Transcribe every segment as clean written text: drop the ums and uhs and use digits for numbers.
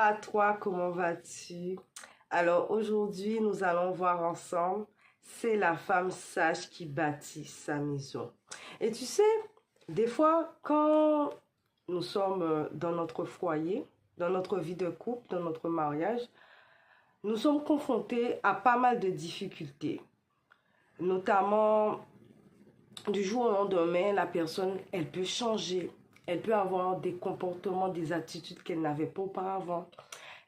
À toi, comment vas-tu? Alors aujourd'hui, nous allons voir ensemble, c'est la femme sage qui bâtit sa maison. Et tu sais, des fois, quand nous sommes dans notre foyer, dans notre vie de couple, dans notre mariage, nous sommes confrontés à pas mal de difficultés. Notamment, du jour au lendemain, la personne, elle peut changer. Elle peut avoir des comportements, des attitudes qu'elle n'avait pas auparavant.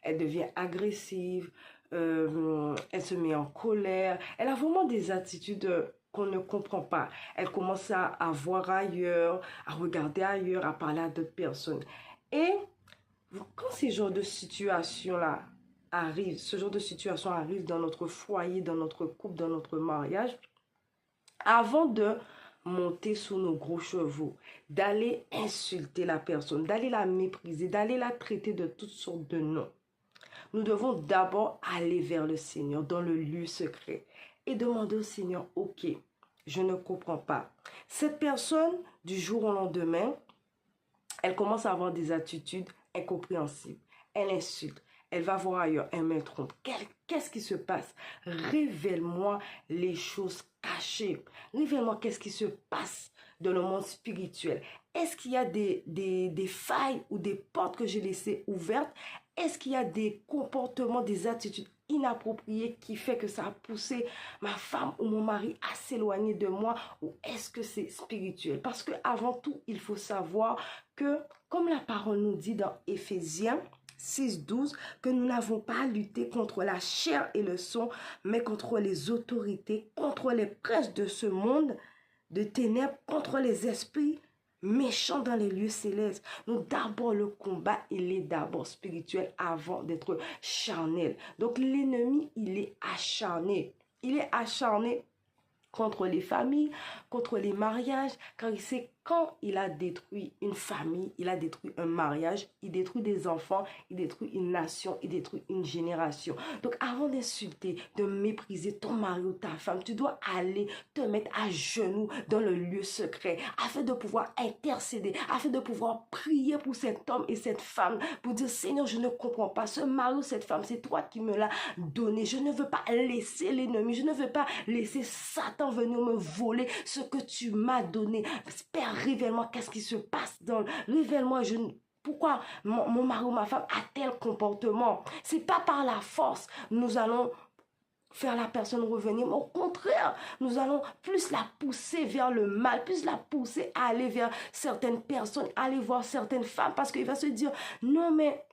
Elle devient agressive, elle se met en colère. Elle a vraiment des attitudes qu'on ne comprend pas. Elle commence à voir ailleurs, à regarder ailleurs, à parler à d'autres personnes. Et quand ces genres de situations-là arrivent, ce genre de situation arrive dans notre foyer, dans notre couple, dans notre mariage, avant de monter sous nos gros chevaux, d'aller insulter la personne, d'aller la mépriser, d'aller la traiter de toutes sortes de noms, nous devons d'abord aller vers le Seigneur dans le lieu secret et demander au Seigneur, ok, je ne comprends pas. Cette personne, du jour au lendemain, elle commence à avoir des attitudes incompréhensibles. Elle insulte, elle va voir ailleurs, elle me trompe. Qu'est-ce qui se passe? Révèle-moi les choses cachées. Révèle-moi qu'est-ce qui se passe dans le monde spirituel. Est-ce qu'il y a des failles ou des portes que j'ai laissées ouvertes? Est-ce qu'il y a des comportements, des attitudes inappropriées qui fait que ça a poussé ma femme ou mon mari à s'éloigner de moi, ou est-ce que c'est spirituel? Parce que avant tout, il faut savoir que, comme la parole nous dit dans Éphésiens 6:12, que nous n'avons pas à lutter contre la chair et le sang, mais contre les autorités, contre les princes de ce monde de ténèbres, contre les esprits méchants dans les lieux célestes. Donc d'abord le combat, il est d'abord spirituel avant d'être charnel. Donc l'ennemi, il est acharné. Il est acharné contre les familles, contre les mariages, car il sait quand il a détruit une famille, il a détruit un mariage, il détruit des enfants, il détruit une nation, il détruit une génération. Donc avant d'insulter, de mépriser ton mari ou ta femme, tu dois aller te mettre à genoux dans le lieu secret afin de pouvoir intercéder, afin de pouvoir prier pour cet homme et cette femme, pour dire Seigneur, je ne comprends pas, ce mari ou cette femme, c'est toi qui me l'as donné. Je ne veux pas laisser l'ennemi, je ne veux pas laisser Satan venir me voler ce que tu m'as donné. Père, révèle-moi qu'est-ce qui se passe révèle-moi, pourquoi mon mari ou ma femme a tel comportement. C'est pas par la force nous allons faire la personne revenir, mais au contraire, nous allons plus la pousser vers le mal, plus la pousser à aller vers certaines personnes, aller voir certaines femmes, parce qu'il va se dire, non mais